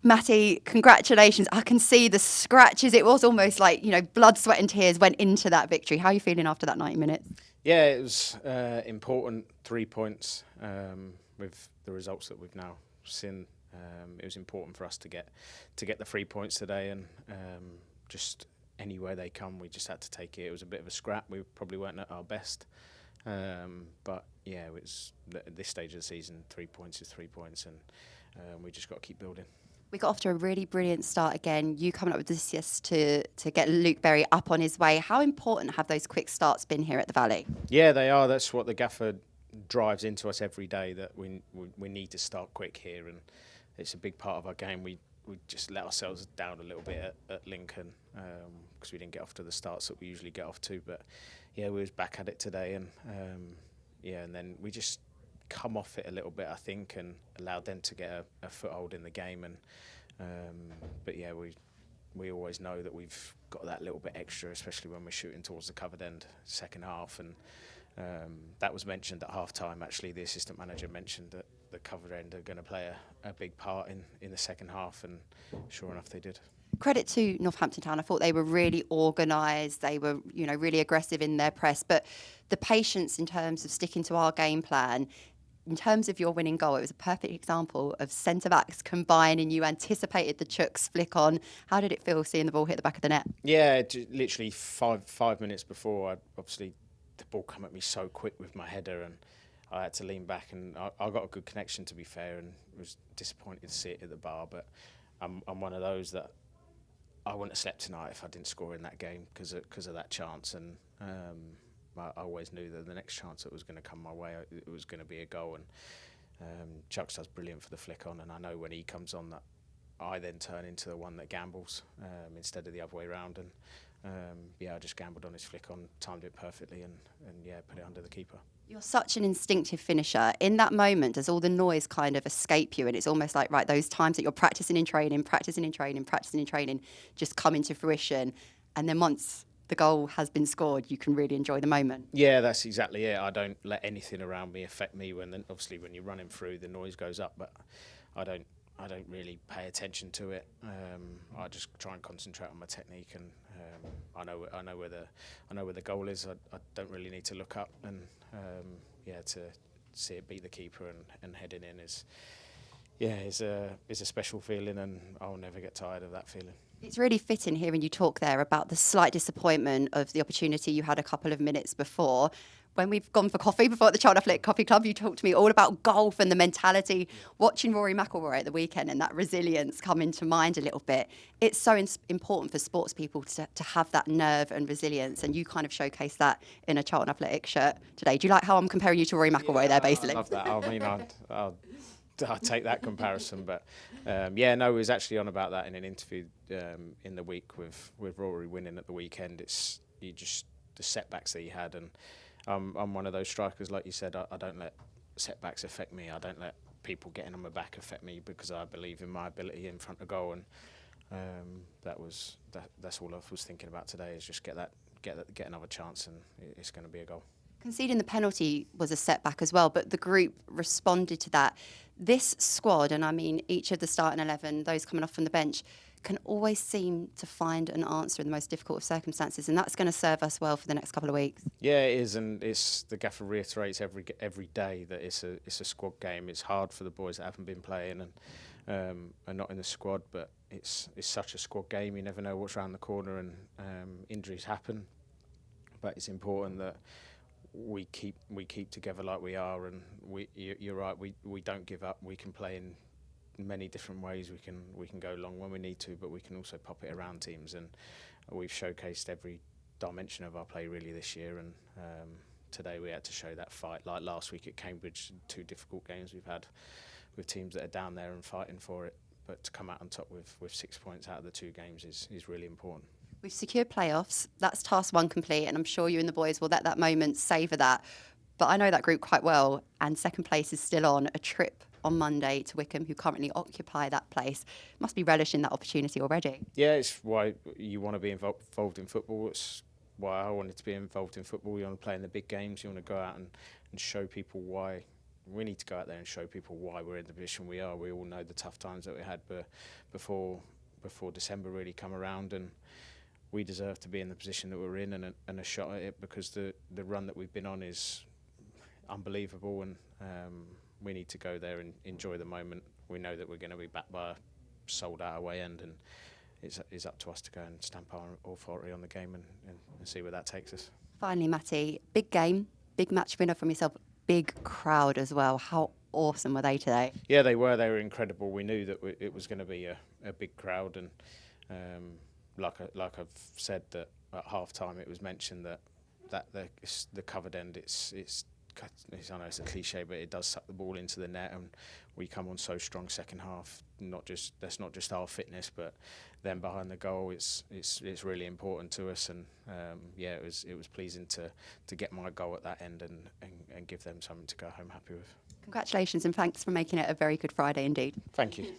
Matty, congratulations. I can see the scratches. It was almost like, blood, sweat and tears went into that victory. How are you feeling after that 90 minutes? Yeah, it was important 3 points with the results that we've now seen. It was important for us to get the 3 points today, and just anywhere they come, we just had to take it. It was a bit of a scrap. We probably weren't at our best, but yeah, it was at this stage of the season. 3 points is 3 points, and we just got to keep building. We got off to a really brilliant start again. You coming up with the assist to get Luke Berry up on his way. How important have those quick starts been here at the Valley? Yeah, they are. That's what the gaffer drives into us every day, that we need to start quick here, and it's a big part of our game. We just let ourselves down a little bit at Lincoln because we didn't get off to the starts that we usually get off to. But yeah, we was back at it today, and and then we just come off it a little bit, I think, and allowed them to get a foothold in the game. And but yeah, we always know that we've got that little bit extra, especially when we're shooting towards the covered end second half. And that was mentioned at half time. Actually, the assistant manager mentioned that the covered end are going to play a big part in the second half, and sure enough they did. Credit to Northampton Town. I thought they were really organised. They were, really aggressive in their press. But the patience in terms of sticking to our game plan, in terms of your winning goal, it was a perfect example of centre-backs combining. You anticipated the Chuck's flick on. How did it feel seeing the ball hit the back of the net? Yeah, literally five minutes before, obviously the ball come at me so quick with my header, and I had to lean back, and I got a good connection, to be fair, and was disappointed to see it at the bar. But I'm one of those that I wouldn't have slept tonight if I didn't score in that game because of that chance. And I always knew that the next chance that was going to come my way, it was going to be a goal. And Chuck does brilliant for the flick on, and I know when he comes on that I then turn into the one that gambles instead of the other way around. And I just gambled on his flick on, timed it perfectly, and put it under the keeper. You're such an instinctive finisher. In that moment, does all the noise kind of escape you? And it's almost like, right, those times that you're practicing in training, just come into fruition. And then once the goal has been scored, you can really enjoy the moment. Yeah, that's exactly it. I don't let anything around me affect me. Obviously when you're running through, the noise goes up, but I don't really pay attention to it. I just try and concentrate on my technique, and I know where the goal is. I don't really need to look up, and to see it beat the keeper and heading in is a special feeling, and I'll never get tired of that feeling. It's really fitting hearing you talk there about the slight disappointment of the opportunity you had a couple of minutes before. When we've gone for coffee before at the Charlton Athletic Coffee Club, you talked to me all about golf and the mentality. Watching Rory McIlroy at the weekend and that resilience come into mind a little bit. It's so important for sports people to have that nerve and resilience, and you kind of showcase that in a Charlton Athletic shirt today. Do you like how I'm comparing you to Rory McIlroy there, basically? I love that. I mean, I'll take that comparison, but it was actually on about that in an interview in the week with Rory winning at the weekend. It's the setbacks that he had, and I'm one of those strikers, like you said. I don't let setbacks affect me. I don't let people getting on my back affect me, because I believe in my ability in front of goal, and that's all I was thinking about today, is just get another chance, and it's going to be a goal. Conceding the penalty was a setback as well, but the group responded to that. This squad, and I mean each of the starting 11, those coming off from the bench, can always seem to find an answer in the most difficult of circumstances, and that's going to serve us well for the next couple of weeks. Yeah, it is, and it's the gaffer reiterates every day that it's a squad game. It's hard for the boys that haven't been playing and are not in the squad, but it's such a squad game. You never know what's around the corner, and injuries happen. But it's important that we keep together like we are, and you're right. We don't give up. We can play in many different ways. We can go long when we need to, but we can also pop it around teams, and we've showcased every dimension of our play really this year. And today we had to show that fight, like last week at Cambridge. 2 difficult games we've had with teams that are down there and fighting for it, but to come out on top with 6 points out of the 2 games is really important. We've secured playoffs. That's task 1 complete, and I'm sure you and the boys will let that moment savour that. But I know that group quite well, and second place is still on a trip on Monday to Wycombe, who currently occupy that place. Must be relishing that opportunity already. Yeah, it's why you want to be involved in football. It's why I wanted to be involved in football. You want to play in the big games. You want to go out and show people why we need to go out there and show people why we're in the position we are. We all know the tough times that we had before December really come around, and we deserve to be in the position that we're in and a shot at it, because the run that we've been on is unbelievable, and we need to go there and enjoy the moment. We know that we're going to be backed by a sold-out away end, and it's up to us to go and stamp our authority on the game and see where that takes us. Finally, Matty, big game, big match winner from yourself, big crowd as well. How awesome were they today? Yeah, they were incredible. We knew that it was going to be a big crowd, and like I've said, that at half time it was mentioned that the covered end, I know it's a cliche, but it does suck the ball into the net, and we come on so strong second half. That's not just our fitness, but them behind the goal. It's really important to us, and it was pleasing to get my goal at that end and give them something to go home happy with. Congratulations and thanks for making it a very good Friday indeed. Thank you.